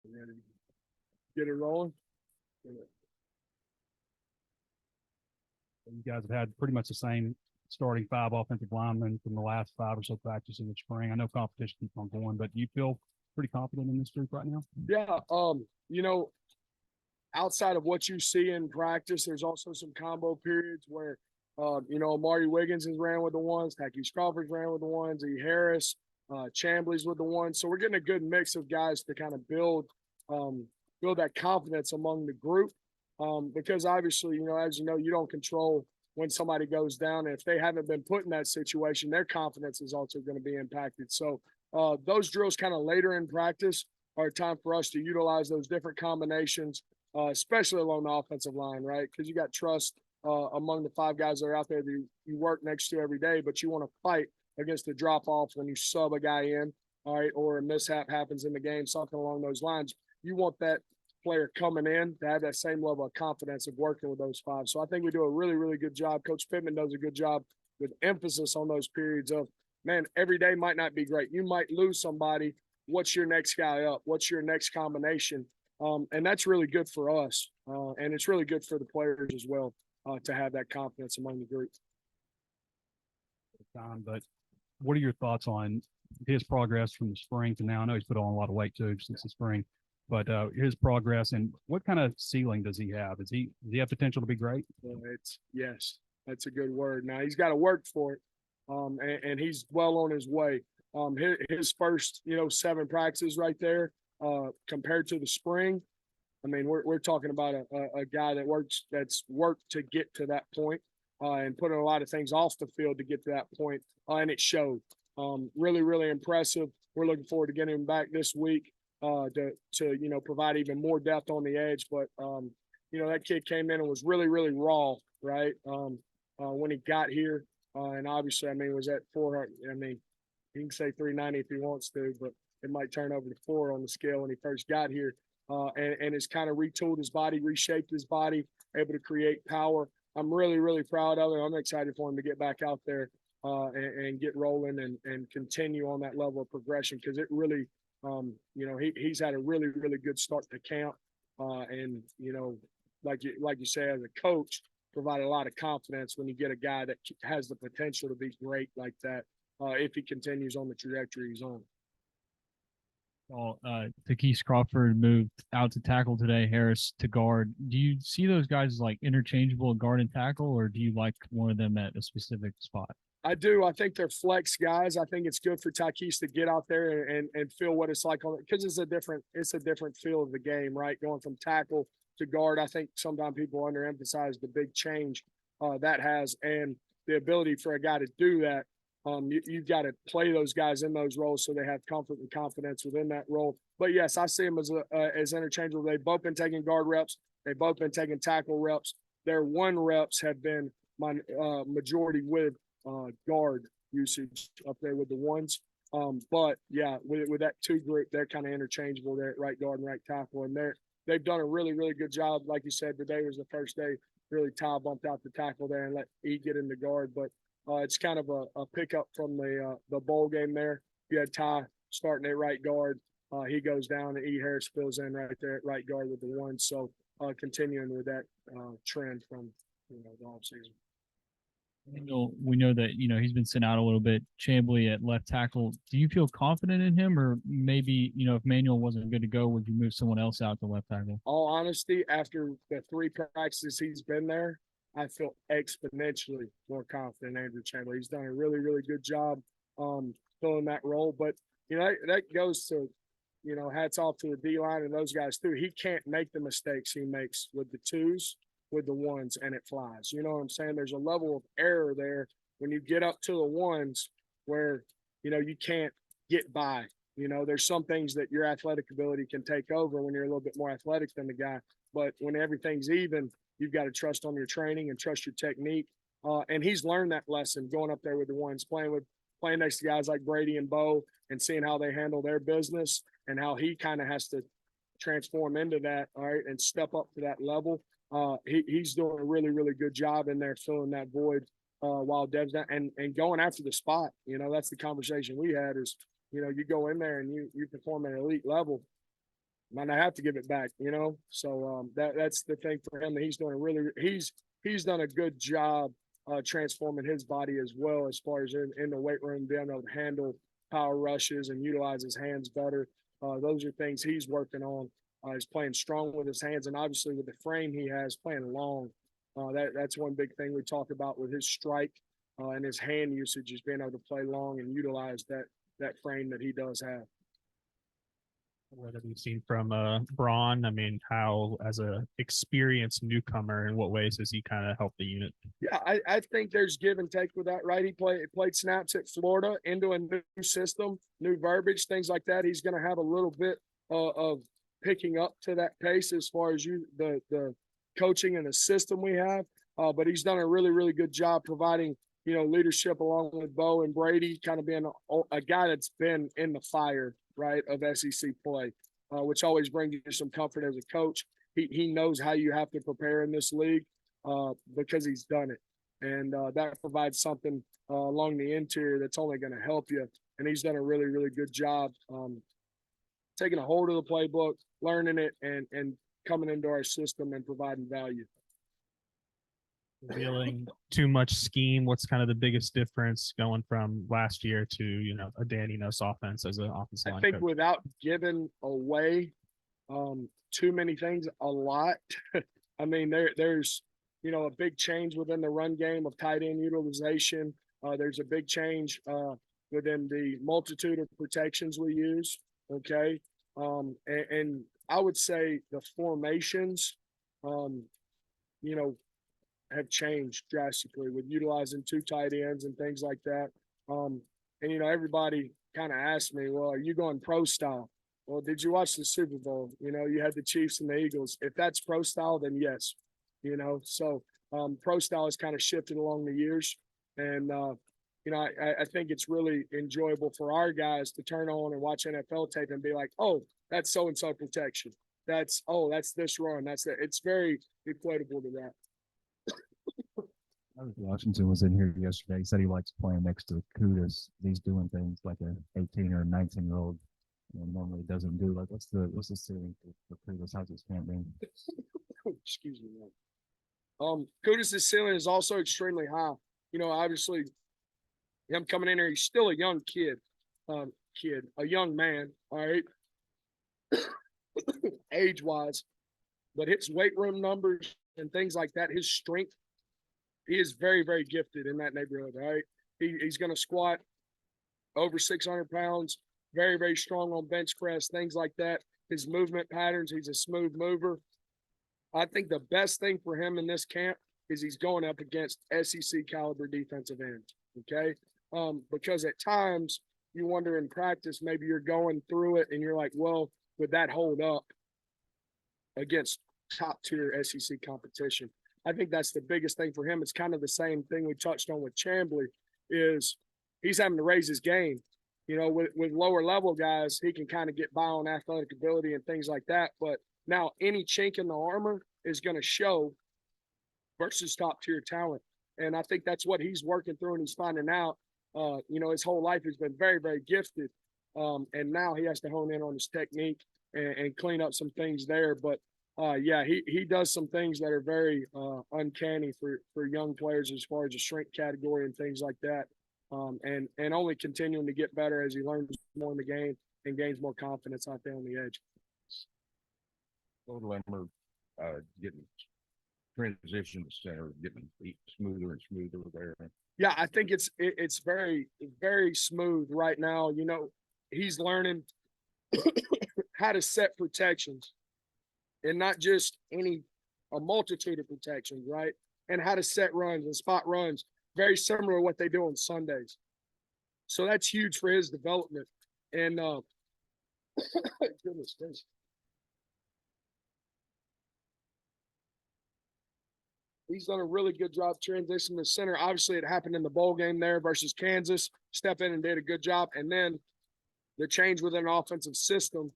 Ready to get it rolling? You guys have had pretty much the same starting five offensive linemen from the last five or so practices in the spring. I know competition keeps on going, but do you feel pretty confident in this group right now? Yeah, outside of what you see in practice, there's also some combo periods where, Maury Wiggins has ran with the ones, Tacky Crawford's ran with the ones, E. Harris, Chambly's with the ones. So we're getting a good mix of guys to kind of build that confidence among the group. Because obviously, as you know, you don't control when somebody goes down. And if they haven't been put in that situation, their confidence is also going to be impacted. So those drills kind of later in practice are a time for us to utilize those different combinations, especially along the offensive line, right? Because you got trust among the five guys that are out there that you work next to every day, but you want to fight against the drop off when you sub a guy in, all right, or a mishap happens in the game, something along those lines. You want that player coming in to have that same level of confidence of working with those five. So I think we do a really, really good job. Coach Pittman does a good job with emphasis on those periods of, man, every day might not be great. You might lose somebody. What's your next guy up? What's your next combination? And that's really good for us. And it's really good for the players as well to have that confidence among the group. But what are your thoughts on his progress from the spring to now? I know he's put on a lot of weight too since the spring, but his progress and what kind of ceiling does he have? Does he have potential to be great? Yes, that's a good word. Now he's got to work for it, and he's well on his way. His first 7 practices right there, compared to the spring. I mean, we're talking about a guy that's worked to get to that point, and putting a lot of things off the field to get to that point, and it showed. Really, really impressive. We're looking forward to getting him back this week to provide even more depth on the edge. But that kid came in and was really, really raw, right? When he got here, and obviously, I mean, was at 400. I mean, he can say 390 if he wants to, but it might turn over to 4 on the scale when he first got here. And has kind of retooled his body, reshaped his body, able to create power. I'm really, really proud of him. I'm excited for him to get back out there and get rolling and continue on that level of progression, because it really, he's had a really, really good start to camp. And, like you say, as a coach, provide a lot of confidence when you get a guy that has the potential to be great like that if he continues on the trajectory he's on. Well, Takis Crawford moved out to tackle today, Harris to guard. Do you see those guys as like interchangeable at guard and tackle, or do you like one of them at a specific spot? I do. I think they're flex guys. I think it's good for Takis to get out there and feel what it's like on it, because it's a different feel of the game, right? Going from tackle to guard. I think sometimes people underemphasize the big change that has, and the ability for a guy to do that. You've got to play those guys in those roles so they have comfort and confidence within that role. But yes, I see them as interchangeable. They've both been taking guard reps. They've both been taking tackle reps. Their 1 reps have been my majority with guard usage up there with the ones. But yeah, with that 2 group, they're kind of interchangeable there at right guard and right tackle, and they've done a really, really good job. Like you said, today was the first day really Ty bumped out the tackle there and let E get in the guard, but it's kind of a pickup from the bowl game there. You had Ty starting at right guard. He goes down, and E. Harris fills in right there at right guard with the one. So continuing with that trend from the offseason. We know that he's been sent out a little bit. Chambly at left tackle. Do you feel confident in him, or maybe if Manuel wasn't good to go, would you move someone else out to left tackle? All honesty, after the 3 practices he's been there, I feel exponentially more confident in Andrew Chambly. He's done a really, really good job filling that role. But, that goes to, hats off to the D-line and those guys too. He can't make the mistakes he makes with the 2s, with the 1s, and it flies. You know what I'm saying? There's a level of error there when you get up to the 1s where, you can't get by. There's some things that your athletic ability can take over when you're a little bit more athletic than the guy. But when everything's even, you've got to trust on your training and trust your technique. And he's learned that lesson going up there with the 1s, playing next to guys like Brady and Bo, and seeing how they handle their business and how he kind of has to transform into that, all right, and step up to that level. He's doing a really, really good job in there filling that void while Dev's down and going after the spot. That's the conversation we had is, you go in there and you perform at an elite level. might not have to give it back, you know. So that's the thing for him. That he's doing he's done a good job transforming his body as well, as far as in the weight room, being able to handle power rushes and utilize his hands better. Those are things he's working on. He's playing strong with his hands, and obviously with the frame he has, playing long. That's one big thing we talk about with his strike and his hand usage, is being able to play long and utilize that frame that he does have. What have you seen from Braun? I mean, how, as a experienced newcomer, in what ways does he kind of help the unit? Yeah, I think there's give and take with that, right? He played snaps at Florida into a new system, new verbiage, things like that. He's going to have a little bit of picking up to that pace as far as the coaching and the system we have. But he's done a really, really good job providing, you know, leadership along with Bo and Brady, kind of being a guy that's been in the fire, right, of SEC play, which always brings you some comfort as a coach. He knows how you have to prepare in this league because he's done it. And that provides something along the interior that's only going to help you. And he's done a really, really good job taking a hold of the playbook, learning it, and coming into our system and providing value. Revealing too much scheme, what's kind of the biggest difference going from last year to, you know, a Danny Nuss offense as an offensive line I think coach? without giving away too many things a lot, I mean, there's, you know, a big change within the run game of tight end utilization. There's a big change within the multitude of protections we use. Okay. And I would say the formations, you know, have changed drastically with utilizing 2 tight ends and things like that. And, you know, everybody kind of asked me, well, are you going pro style? Well, did you watch the Super Bowl? You know, you had the Chiefs and the Eagles. If that's pro style, then yes, you know. So pro style has kind of shifted along the years. And, you know, I think it's really enjoyable for our guys to turn on and watch NFL tape and be like, oh, that's so-and-so protection. That's this run. That's that. It's very equatable to that. Washington was in here yesterday. He said he likes playing next to Kudus. He's doing things like a 18 or 19-year-old normally doesn't do. Like, what's the ceiling for Kudus? How's his camp been? Excuse me, man. Kudus' ceiling is also extremely high. You know, obviously, him coming in here, he's still a young kid, a young man. All right, age-wise, but his weight room numbers and things like that, his strength. He is very, very gifted in that neighborhood, right? He's going to squat over 600 pounds, very, very strong on bench press, things like that. His movement patterns, he's a smooth mover. I think the best thing for him in this camp is he's going up against SEC caliber defensive ends, okay? Because at times you wonder in practice, maybe you're going through it and you're like, well, would that hold up against top-tier SEC competition? I think that's the biggest thing for him. It's kind of the same thing we touched on with Chambly, is he's having to raise his game. You know, with lower level guys, he can kind of get by on athletic ability and things like that. But now any chink in the armor is going to show versus top tier talent. And I think that's what he's working through and he's finding out. You know, his whole life he's been very, very gifted. And now he has to hone in on his technique and clean up some things there. But yeah, he does some things that are very uncanny for young players as far as the strength category and things like that. And only continuing to get better as he learns more in the game and gains more confidence out there on the edge. Lemmer getting transition to center, getting smoother and smoother there. Yeah, I think it's very, very smooth right now. You know, he's learning how to set protections. And not just a multitude of protections, right? And how to set runs and spot runs, very similar to what they do on Sundays. So that's huge for his development. And goodness gracious. He's done a really good job transitioning to center. Obviously, it happened in the bowl game there versus Kansas. Step in and did a good job. And then the change within an offensive system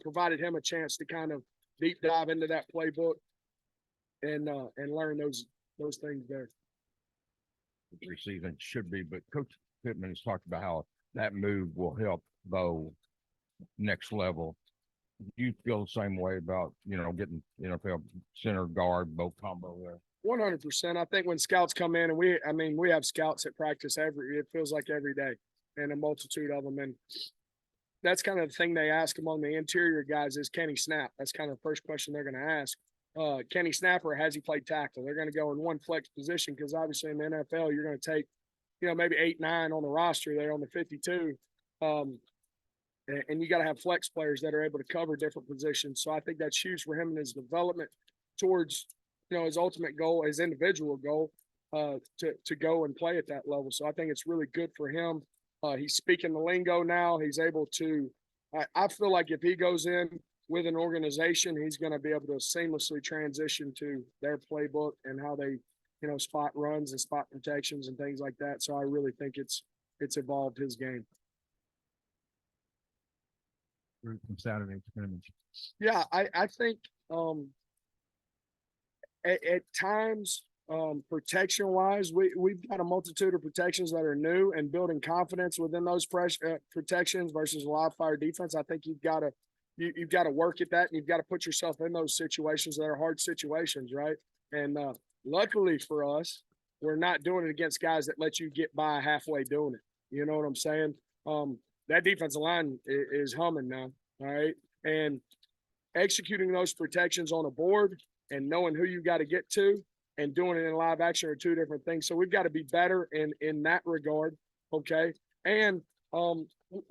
provided him a chance to kind of deep dive into that playbook and learn those things there. Receiving should be, but Coach Pittman has talked about how that move will help Bo next level. Do you feel the same way about, getting NFL center guard, both combo there? 100%. I think when scouts come in, and we have scouts at practice it feels like every day, and a multitude of them. And that's kind of the thing they ask among the interior guys is, can he snap? That's kind of the first question they're going to ask. Can he snap, or has he played tackle? They're going to go in one flex position, because obviously in the NFL, you're going to take, maybe 8, 9 on the roster there on the 52. And you got to have flex players that are able to cover different positions. So I think that's huge for him in his development towards, his ultimate goal, his individual goal, to go and play at that level. So I think it's really good for him. He's speaking the lingo now. He's able to, I feel like if he goes in with an organization, he's going to be able to seamlessly transition to their playbook and how they, spot runs and spot protections and things like that. So I really think it's evolved his game. From Saturday scrimmage. Yeah, I think at times, protection wise, we've got a multitude of protections that are new, and building confidence within those fresh protections versus live fire defense. I think you've got to work at that, and you've got to put yourself in those situations that are hard situations, right? And luckily for us, we're not doing it against guys that let you get by halfway doing it. You know what I'm saying? That defensive line is humming now, all right? And executing those protections on a board and knowing who you got to get to and doing it in live action are two different things. So we've got to be better in that regard, okay? And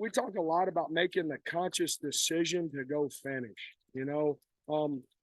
we talk a lot about making the conscious decision to go finish,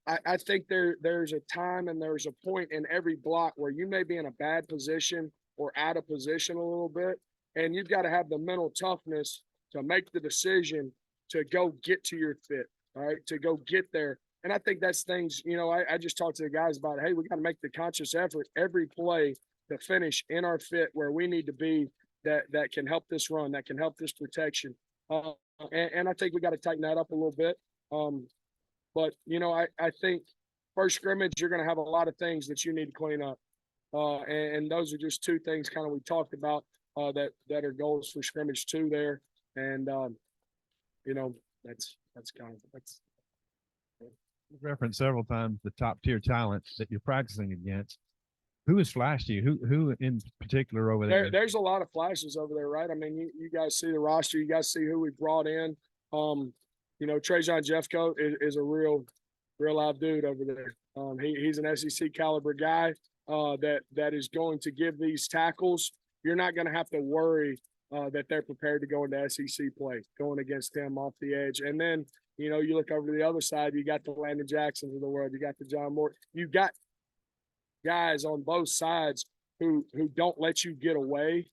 I think there's a time and there's a point in every block where you may be in a bad position or out of position a little bit, and you've got to have the mental toughness to make the decision to go get to your fit, all right, to go get there. And I think that's things, I just talked to the guys about, hey, we got to make the conscious effort every play to finish in our fit where we need to be, that can help this run, that can help this protection. And I think we got to tighten that up a little bit. But, I think first scrimmage, you're going to have a lot of things that you need to clean up. And those are just two things kind of we talked about that are goals for scrimmage 2 there. And, that's kind of, that's. You've referenced several times the top tier talent that you're practicing against. Who has flashed you? Who in particular over there? There's a lot of flashes over there, right? I mean, you guys see the roster, you guys see who we brought in. Trajan Jeffcoat is a real live dude over there. He's an SEC caliber guy that is going to give these tackles. You're not going to have to worry that they're prepared to go into SEC play, going against him off the edge. And then, you look over to the other side, you got the Landon Jacksons of the world, you got the John Moore, you've got guys on both sides who don't let you get away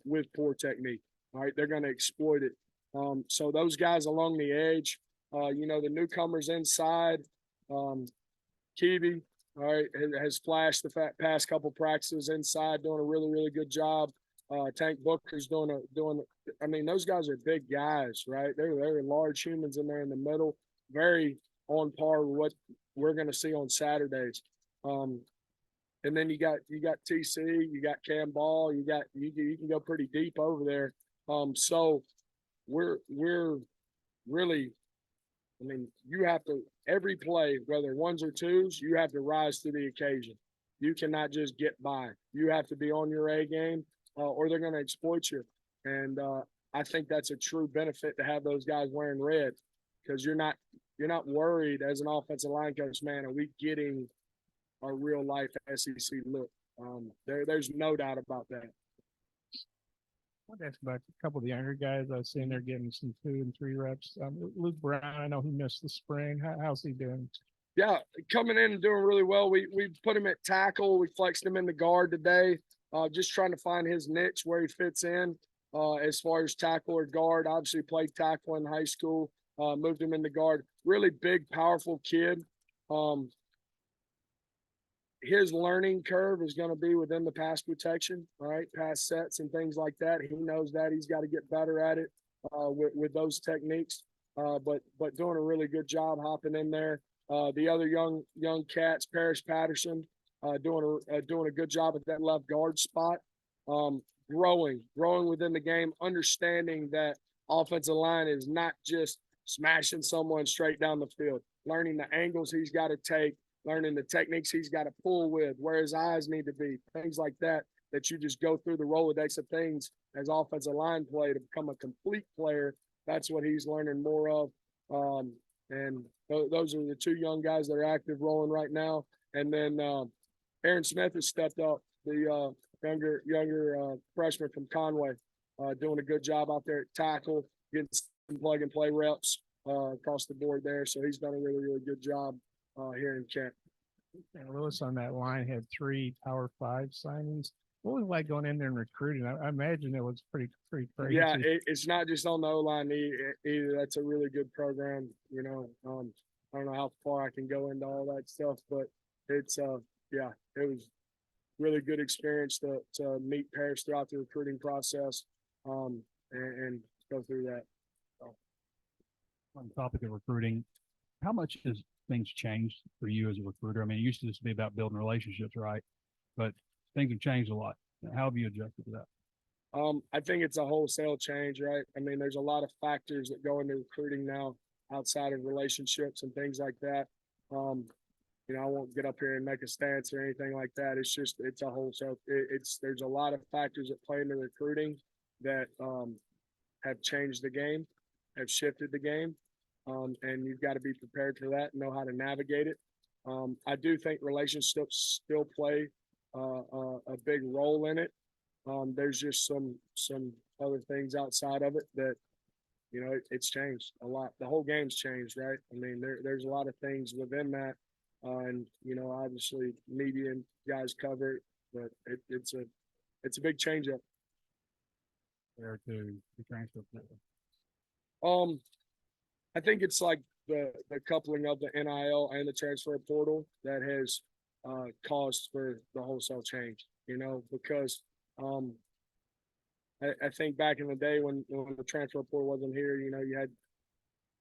with poor technique. All right, they're going to exploit it. So those guys along the edge, the newcomers inside, Kiwi, all right, has flashed the past couple practices inside, doing a really, really good job. Tank Booker's doing. I mean, those guys are big guys, right? They're large humans in there in the middle, very on par with what we're going to see on Saturdays. And then you got TC, you got Cam Ball, you can go pretty deep over there. So we're really, I mean, you have to, every play, whether ones or twos, you have to rise to the occasion. You cannot just get by. You have to be on your A game, or they're going to exploit you. And I think that's a true benefit to have those guys wearing red, because you're not worried as an offensive line coach, man, are we getting a real life SEC look? There's no doubt about that. I want to ask about a couple of the younger guys. I've seen they're getting some 2 and 3 reps. Luke Braun, I know he missed the spring. How's he doing? Yeah, coming in and doing really well. We put him at tackle. We flexed him in the guard today. Just trying to find his niche where he fits in as far as tackle or guard. Obviously played tackle in high school, moved him into guard. Really big, powerful kid. His learning curve is going to be within the pass protection, all right, pass sets and things like that. He knows that. He's got to get better at it with those techniques, but doing a really good job hopping in there. The other young cats, Parrish Patterson, doing a good job at that left guard spot, growing within the game, understanding that offensive line is not just smashing someone straight down the field, learning the angles he's got to take, learning the techniques he's got to pull with, where his eyes need to be, things like that, that you just go through the Rolodex of things as offensive line play to become a complete player. That's what he's learning more of. And those are the two young guys that are active rolling right now. And then Aaron Smith has stepped up, the younger freshman from Conway, doing a good job out there at tackle, getting some plug and play reps across the board there. So he's done a really, really good job here in Kent. And Lewis on that line had 3 Power 5 signings. What was it like going in there and recruiting? I imagine it was pretty crazy. Yeah, it's not just on the O-line either. That's a really good program. You know, I don't know how far I can go into all that stuff, but it's yeah, it was really good experience to meet Paris throughout the recruiting process, and go through that. On the topic of recruiting, how much has things changed for you as a recruiter? I mean, it used to just be about building relationships, right? But things have changed a lot. How have you adjusted to that? I think it's a wholesale change, right? I mean, there's a lot of factors that go into recruiting now outside of relationships and things like that. You know, I won't get up here and make a stance or anything like that. It's a wholesale. There's a lot of factors that play into recruiting that have changed the game, have shifted the game, and you've got to be prepared for that and know how to navigate it. I do think relationships still play a big role in it. There's just some other things outside of it that, you know, it's changed a lot. The whole game's changed, right? I mean, there's a lot of things within that, and you know, obviously, media and guys cover it, but it's a big change up. There to the transfer portal? I think it's like the coupling of the NIL and the transfer portal that has caused for the wholesale change, you know, because I think back in the day when the transfer portal wasn't here, you know,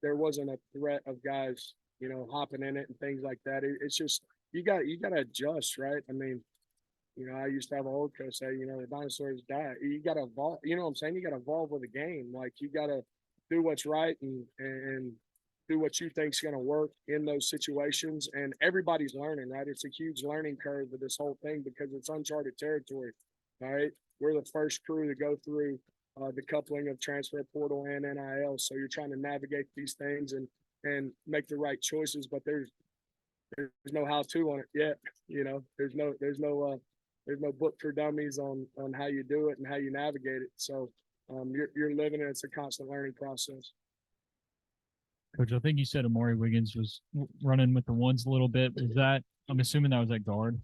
there wasn't a threat of guys, you know, hopping in it and things like that. It's just you got to adjust, right? I mean, you know, I used to have an old coach say, you know, the dinosaurs die. You got to evolve. You know what I'm saying? You got to evolve with the game. Like you got to do what's right and do what you think's going to work in those situations. And everybody's learning, right? It's a huge learning curve with this whole thing because it's uncharted territory. All right. We're the first crew to go through the coupling of transfer portal and NIL. So you're trying to navigate these things and make the right choices, but there's no how-to on it yet. You know, there's no book for dummies on how you do it and how you navigate it. So you're living it. It's a constant learning process. Coach, I think you said Maury Wiggins was running with the ones a little bit. Was that? I'm assuming that was at guard.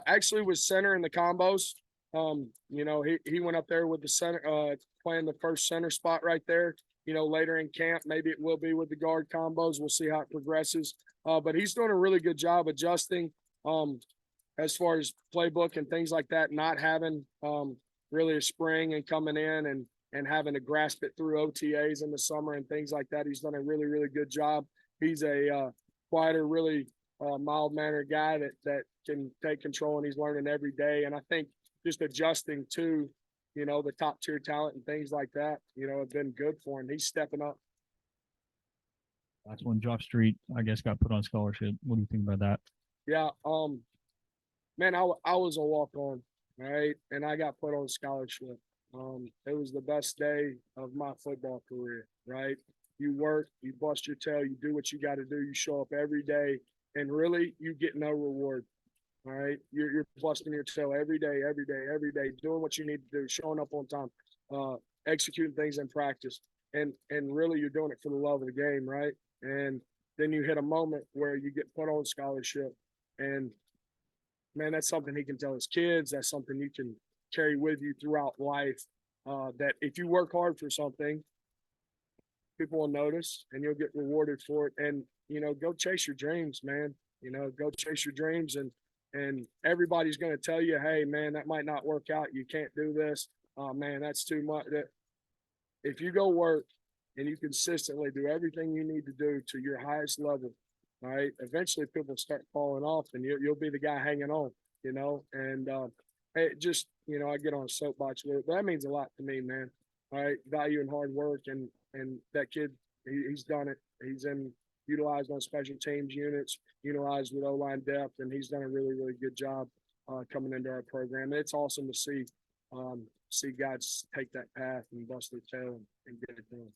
Actually was center in the combos. You know, he went up there with the center, playing the first center spot right there. You know, later in camp, maybe it will be with the guard combos. We'll see how it progresses. But he's doing a really good job adjusting as far as playbook and things like that, not having really a spring and coming in and having to grasp it through OTAs in the summer and things like that. He's done a really, really good job. He's a quieter, really mild-mannered guy that can take control, and he's learning every day. And I think just adjusting to, you know, the top-tier talent and things like that, you know, have been good for him. He's stepping up. That's when Josh Street, I guess, got put on scholarship. What do you think about that? Yeah, man, I was a walk-on, right? And I got put on scholarship. It was the best day of my football career, right? You work, you bust your tail, you do what you got to do, you show up every day, and really you get no reward. All right. You're busting your tail every day, doing what you need to do, showing up on time, executing things in practice. And really you're doing it for the love of the game, right? And then you hit a moment where you get put on scholarship. And man, that's something he can tell his kids. That's something you can carry with you throughout life. That if you work hard for something, people will notice and you'll get rewarded for it. And, you know, go chase your dreams, man. You know, go chase your dreams and everybody's going to tell you, hey, man, that might not work out. You can't do this. Oh, man, that's too much. If you go work and you consistently do everything you need to do to your highest level, all right, eventually people start falling off and you'll be the guy hanging on, you know. And hey, just, you know, I get on a soapbox with it, but that means a lot to me, man. All right, value and hard work. And that kid he's done it. He's utilized on special teams units, utilized with O-line depth, and he's done a really, really good job coming into our program. And it's awesome to see guys take that path and bust their tail and get it done.